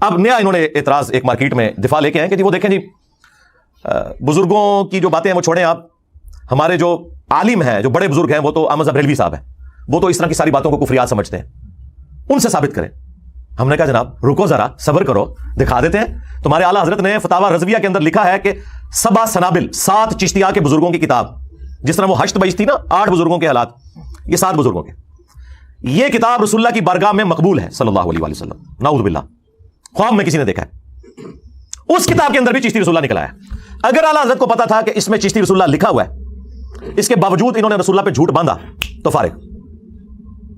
اب نیا انہوں نے اعتراض ایک مارکیٹ میں دفاع لے کے آئے کہ جی وہ دیکھیں جی بزرگوں کی جو باتیں ہیں وہ چھوڑیں آپ, ہمارے جو عالم ہیں, جو بڑے بزرگ ہیں, وہ تو احمد بریلوی صاحب ہیں, وہ تو اس طرح کی ساری باتوں کو کفریات سمجھتے ہیں, ان سے ثابت کریں. ہم نے کہا جناب رکو ذرا, صبر کرو, دکھا دیتے ہیں. تمہارے اعلیٰ حضرت نے فتاوی رضویہ کے اندر لکھا ہے کہ 7 سنابل 7 چشتیہ کے بزرگوں کی کتاب, جس طرح وہ 8 بیچ تھی نا, 8 بزرگوں کے حالات, یہ 7 بزرگوں کے. یہ کتاب رسول اللہ کی بارگاہ میں مقبول ہے صلی اللہ علیہ وآلہ وسلم, نعوذ باللہ, خواب میں کسی نے دیکھا ہے. اس کتاب کے اندر بھی چشتی رسول اللہ نکلا ہے. اگر اعلیٰ حضرت کو پتا تھا کہ اس میں چشتی رسول اللہ لکھا ہوا ہے, اس کے باوجود انہوں نے رسول اللہ پہ جھوٹ باندھا, تو فارغ.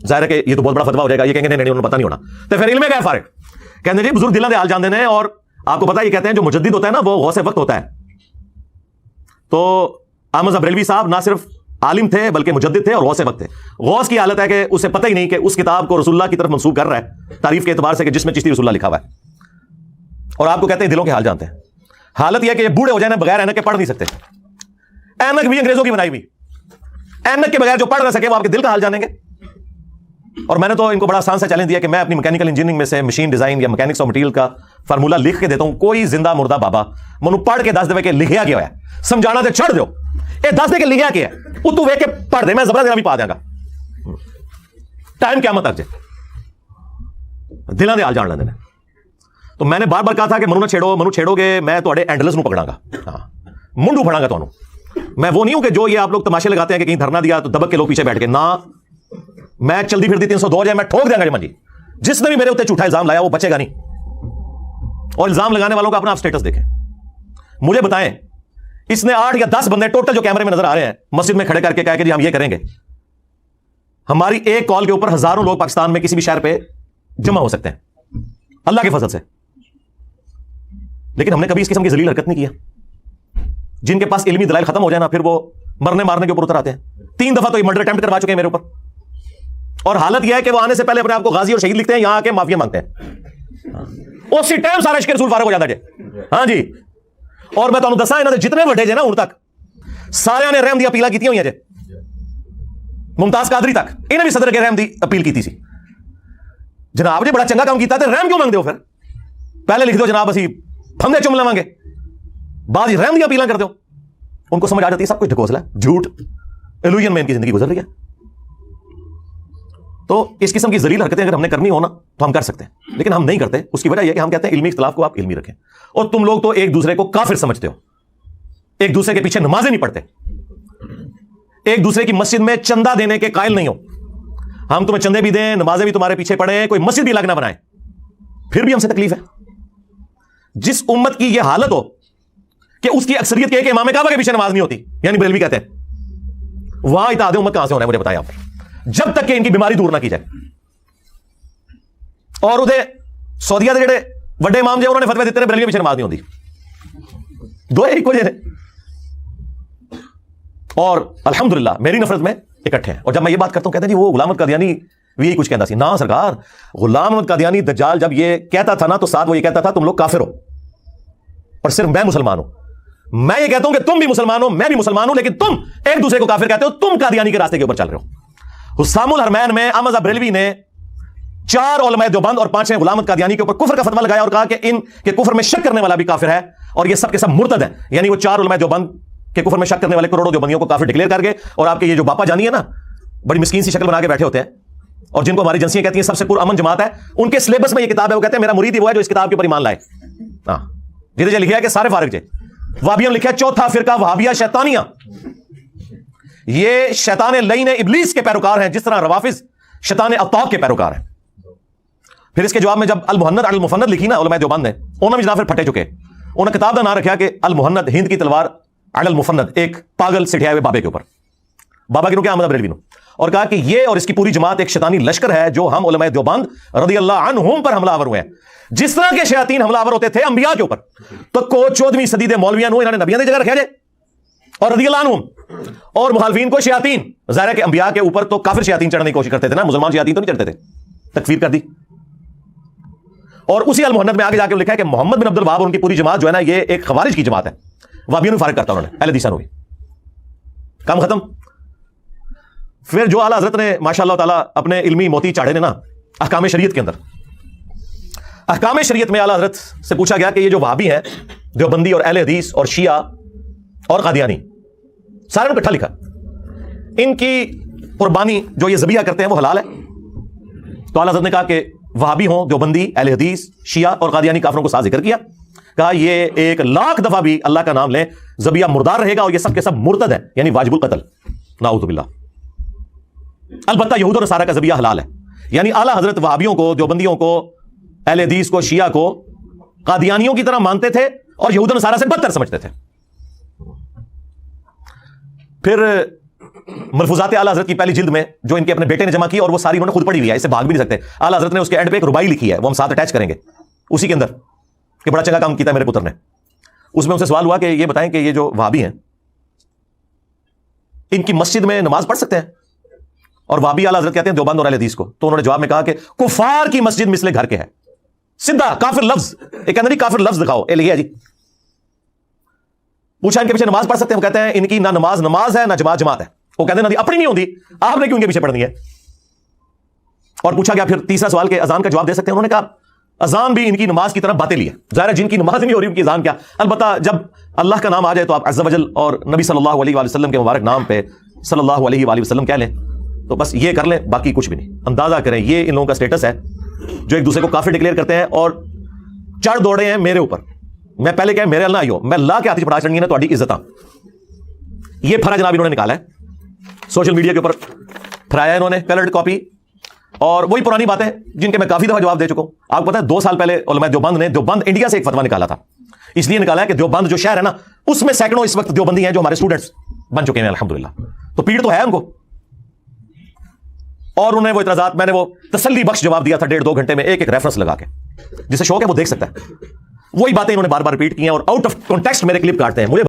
ظاہر ہے کہ یہ تو بہت بڑا فتویٰ ہو جائے گا, یہ کہیں گے نہیں انہوں نے پتہ نہیں ہونا, تو پھر علم ہے کیا فارغ. کہتے ہیں جی بزرگ دلوں دے حال جانتے ہیں, اور آپ کو پتا یہ کہتے ہیں جو مجدد ہوتا ہے نا وہ غوث وقت ہوتا ہے. تو احمد بریلوی صاحب نہ صرف عالم تھے بلکہ مجدد تھے اور غوث وقت تھے. غوث کی حالت ہے کہ اسے پتہ ہی نہیں کہ اس کتاب کو رسول اللہ کی طرف منسوب کر رہا ہے تعریف کے اعتبار سے کہ جس میں چشتی رسول اللہ لکھا ہوا ہے, اور آپ کو کہتے ہیں دلوں کے حال جانتے ہیں. حالت یہ ہے کہ یہ بوڑھے ہو جائیں نا, بغیر اینک کے پڑھ نہیں سکتے. اینک بھی انگریزوں کی بنائی ہوئی, اینک کے بغیر جو پڑھ نہ سکے وہ آپ کے دل کا حال جانیں گے. اور میں نے تو ان کو بڑا آسان سا چیلنج دیا کہ میں اپنی میکینیکل انجینئرنگ میں سے مشین ڈیزائن یا میکینکس آف مٹیریل کا فارمولا لکھ کے دیتا ہوں. کوئی زندہ مردہ بابا منو پڑھ کے دس دے کہ لکھیا کیا ہے, سمجھانا تے چھڑ دیو, اے دس دے کہ لکھیا کیا ہے, وہ تو ویکھ کے پڑھ دے, میں زبر دینا بھی پا دیا گا. ٹائم قیامت تک جے دلاں دے حال جان لیندے نے. تو میں نے بار بار کہا تھا کہ منو چھیڑو گے میں تواڈے اینڈلس نو پکڑاں گا, ہاں منڈو پھڑاں گا تانوں. میں وہ نہیں ہوں کہ جو یہ آپ لوگ تماشے لگاتے ہیں کہ کہیں دھرنا دیا تو دبک کے لوگ پیچھے بیٹھ کے, نہ میں چلتی پھرتی 302 جائے میں ٹھوک دیا گا جی. جس نے بھی میرے اوپر جھوٹا الزام لایا وہ بچے گا نہیں. اور الزام لگانے والوں کا اپنا آپ سٹیٹس دیکھیں. مجھے بتائیں اس نے 8 یا 10 بندے ٹوٹل جو کیمرے میں نظر آ رہے ہیں مسجد میں کھڑے کر کے کہا کہ جی ہم یہ کریں گے. ہماری ایک کال کے اوپر ہزاروں لوگ پاکستان میں کسی بھی شہر پہ جمع ہو سکتے ہیں اللہ کے فضل سے. لیکن ہم نے کبھی اس قسم کی ذلیل حرکت نہیں کیا. جن کے پاس علمی دلائل ختم ہو جائے نا پھر وہ مرنے مارنے کے اوپر اتر آتے ہیں. 3 دفعہ تو یہ مرڈر اٹیمپٹ کروا چکے ہیں میرے اوپر, اور حالت یہ ہے کہ وہ آنے سے پہلے اپنے آپ کو غازی اور شہید لکھتے ہیں, یہاں آ کے معافیا مانگتے ہیں. اسی ٹائم سارا عشق رسول فارغ ہو جاتا ہے. ہاں جی, اور میں تمہیں دسا انہوں نے جتنے وڈے جے نا ہن تک سارے نے رحم دی اپیلاں کیتیاں ہوئی ہیں جے, ممتاز قادری تک انہیں بھی صدر کے رحم دی اپیل کی سی. جناب جی بڑا چنگا کام کیتا تے رحم کیوں مانگتے ہو؟ پھر پہلے لکھ دو جناب اسی پھندے چم لواں گے, بعد رحم دی اپیلاں کر دو. ان کو سمجھ آ جاتی ہے سب کچھ ڈھکوسلا ہے, جھوٹ, ایلوژن میں ان کی زندگی گزر رہی ہے. تو اس قسم کی ذلیل حرکتیں اگر ہم نے کرنی ہو نا تو ہم کر سکتے ہیں, لیکن ہم نہیں کرتے. اس کی وجہ یہ کہ ہم کہتے ہیں علمی اختلاف کو آپ علمی رکھیں, اور تم لوگ تو ایک دوسرے کو کافر سمجھتے ہو, ایک دوسرے کے پیچھے نمازیں نہیں پڑھتے, ایک دوسرے کی مسجد میں چندہ دینے کے قائل نہیں ہو. ہم تمہیں چندے بھی دیں, نمازیں بھی تمہارے پیچھے پڑھیں, کوئی مسجد بھی الگ نہ بنائیں, پھر بھی ہم سے تکلیف ہے. جس امت کی یہ حالت ہو کہ اس کی اکثریت کے امام کعبہ کے پیچھے نماز نہیں ہوتی, یعنی بریلوی کہتے ہیں, وہاں اتحاد امت کہاں سے ہونا ہے مجھے بتائیں آپ, جب تک کہ ان کی بیماری دور نہ کی جائے. اور ادھر سعودیہ کے جڑے وڈے امام جو انہوں نے فتوی دیتے ہیں بریلوی کے پیچھے نماز نہیں ہوتی, دو ایک وجہ ہے. اور الحمدللہ میری نفرت میں اکٹھے ہیں. اور جب میں یہ بات کرتا ہوں کہتے ہیں جی وہ غلام احمد قادیانی بھی یہی کچھ کہتا سی. نہ سرکار, غلام احمد قادیانی دجال جب یہ کہتا تھا نا تو ساتھ وہ یہ کہتا تھا تم لوگ کافر ہو اور صرف میں مسلمان ہوں. میں یہ کہتا ہوں کہ تم بھی مسلمان ہو, میں بھی مسلمان ہوں, لیکن تم ایک دوسرے کو کافر کہتے ہو, تم قادیانی کے راستے کے اوپر چل رہے ہو. حسام الحرمین میں احمد بریلوی نے 4 علماء دیوبند اور 5 غلام احمد قادیانی کے اوپر کفر کا فتویٰ لگایا اور کہا کہ ان کے کفر میں شک کرنے والا بھی کافر ہے, اور یہ سب کے سب مرتد ہیں. یعنی وہ 4 علماء دیوبند کے کفر میں شک کرنے والے کروڑوں دیوبندیوں کو کافر ڈکلیئر کر گئے. اور آپ کے یہ جو باپا جانی ہے نا, بڑی مسکین سی شکل بنا کے بیٹھے ہوتے ہیں, اور جن کو ہماری ایجنسیاں کہتی ہیں سب سے پرامن جماعت ہے, ان کے سلیبس میں یہ کتاب ہے. وہ کہتے ہیں میرا مرید ہی وہ ہے جو اس کتاب کے اوپر ایمان لائے. ہاں جیسے لکھا ہے کہ سارے فارغ جے. وہابیوں لکھا ہے چوتھا فرقہ وہابیہ شیطانیہ, یہ شیطان لعین ابلیس کے پیروکار ہیں, جس طرح روافض شیطان اطاق کے پیروکار ہیں. پھر اس کے جواب میں جب المحند علی المفند لکھی نا علماء دیوبند نے, انہوں نے جناب پھر پھٹے چکے. انہوں نے کتاب کا نام رکھا کہ المحند ہند کی تلوار علی المفند, ایک پاگل سٹھائے ہوئے بابے کے اوپر, بابا کی نو کیا احمد بریلوی نو, اور کہا کہ یہ اور اس کی پوری جماعت ایک شیطانی لشکر ہے جو ہم علماء دیوبند رضی اللہ عنہم پر حملہ آور ہوئے ہیں, جس طرح کے شیاطین حملہ آور ہوتے تھے انبیاء کے اوپر. تو کو 14ویں صدی دے مولویاں نو انہوں نے نبیوں کی جگہ رکھا جائے, اور رضی اللہ عنہم, اور مخالفین کو شیاطین. ظاہر ہے کہ انبیاء کے اوپر تو کافر شیاطین چڑھنے کی کوشش کرتے تھے نا, مسلمان شیاطین تو نہیں چڑھتے تھے, تکفیر کر دی. اور اسی المحند میں آگے جا کے لکھا ہے کہ محمد بن عبد الوہاب اور ان کی پوری جماعت جو ہے نا یہ ایک خوارج کی جماعت ہے. وہابیوں نے فارغ کرتا انہوں نے, اہل حدیث نو, کام ختم. پھر جو اعلیٰ حضرت نے ماشاء اللہ تعالیٰ اپنے علمی موتی چاڑے نے نا احکام شریعت کے اندر, احکام شریعت میں اعلیٰ حضرت سے پوچھا گیا کہ یہ جو وہابی ہیں دیوبندی اور اہل حدیث اور شیعہ اور قادیانی سارے نے اکٹھا لکھا ان کی قربانی جو یہ ذبیحہ کرتے ہیں وہ حلال ہے. تو اعلیٰ حضرت نے کہا کہ وہابی ہوں دیوبندی اہل حدیث شیعہ اور قادیانی کافروں کو ساتھ ذکر کیا. کہا یہ 1,00,000 دفعہ بھی اللہ کا نام لیں ذبیحہ مردار رہے گا اور یہ سب کے سب مرتد ہیں یعنی واجب القتل نعوذ باللہ. البتہ یہود اور نصارہ کا ذبیحہ حلال ہے. یعنی اعلیٰ حضرت وہابیوں کو دیوبندیوں کو اہل حدیث کو شیعہ کو قادیانیوں کی طرح مانتے تھے اور یہود اور نصارہ سے بدتر سمجھتے تھے. پھر ملفوظات اعلیٰ حضرت کی پہلی جلد میں جو ان کے اپنے بیٹے نے جمع کی اور وہ ساری انہوں نے خود پڑھی ہوئی ہے, اس سے بھاگ بھی نہیں سکتے. اعلیٰ حضرت نے اس کے اینڈ پہ ایک ربائی لکھی ہے, وہ ہم ساتھ اٹیچ کریں گے اسی کے اندر, کہ بڑا چنگا کام کیا میرے پتر نے. اس میں ان سے سوال ہوا کہ یہ بتائیں کہ یہ جو وہابی ہیں ان کی مسجد میں نماز پڑھ سکتے ہیں؟ اور وہابی اعلیٰ حضرت کہتے ہیں دیوبند اور اہل حدیث کو. تو انہوں نے جواب میں کہا کہ کفار کی مسجد مثل گھر کے ہے. سیدھا کافر لفظ, ایک اندر کافر لفظ دکھاؤ, یہ لکھا جی. پوچھا ان کے پیچھے نماز پڑھ سکتے ہیں؟ وہ کہتے ہیں ان کی نہ نماز ہے نہ جماعت ہے. وہ کہتے ہیں نہ اپنی نہیں ہوتی, آپ نے کیوں ان کے پیچھے پڑھنی ہے؟ اور پوچھا گیا پھر تیسرا سوال کہ اذان کا جواب دے سکتے ہیں؟ انہوں نے کہا اذان بھی ان کی نماز کی طرح باطل ہے. ظاہر ہے جن کی نماز نہیں ہو رہی ان کی اذان کیا. البتہ جب اللہ کا نام آ جائے تو آپ عز و جل اور نبی صلی اللہ علیہ وآلہ وسلم کے مبارک نام پہ صلی اللہ علیہ وآلہ وسلم کہہ لیں تو بس یہ کر لیں, باقی کچھ بھی نہیں. اندازہ کریں یہ ان لوگوں کا سٹیٹس ہے جو ایک دوسرے کو کافر ڈکلیئر کرتے ہیں اور چڑھ دوڑے ہیں میرے اوپر. میں پہلے کہ میرے اللہ آئیو, میں اللہ کے ہاتھ پڑھا چڑھنی ہے تھوڑی عزتاں. یہ پھرا جناب انہوں نے نکالا ہے سوشل میڈیا کے اوپر, پھرایا انہوں نے کلرڈ کاپی, اور وہی پرانی باتیں جن کے میں کافی دفعہ جواب دے چکا ہوں. آپ کو پتہ ہے 2 سال پہلے علماء دیوبند نے دیوبند انڈیا سے ایک فتویٰ نکالا تھا. اس لیے نکالا ہے کہ دیوبند جو شہر ہے نا اس میں سینکڑوں اس وقت دیوبندی ہیں جو ہمارے اسٹوڈنٹس بن چکے ہیں الحمدللہ. تو پیڑ تو ہے ان کو. اور انہوں نے وہ اعتراضات, میں نے وہ تسلی بخش جواب دیا تھا 1.5-2 گھنٹے میں ایک ایک ریفرنس لگا کے. جسے شوق ہے وہ دیکھ سکتا ہے. وہی باتیں انہوں نے بار بار ریپیٹ کی ہیں اور آؤٹ آف کانٹیکسٹ میرے کلپ کاٹتے ہیں. مجھے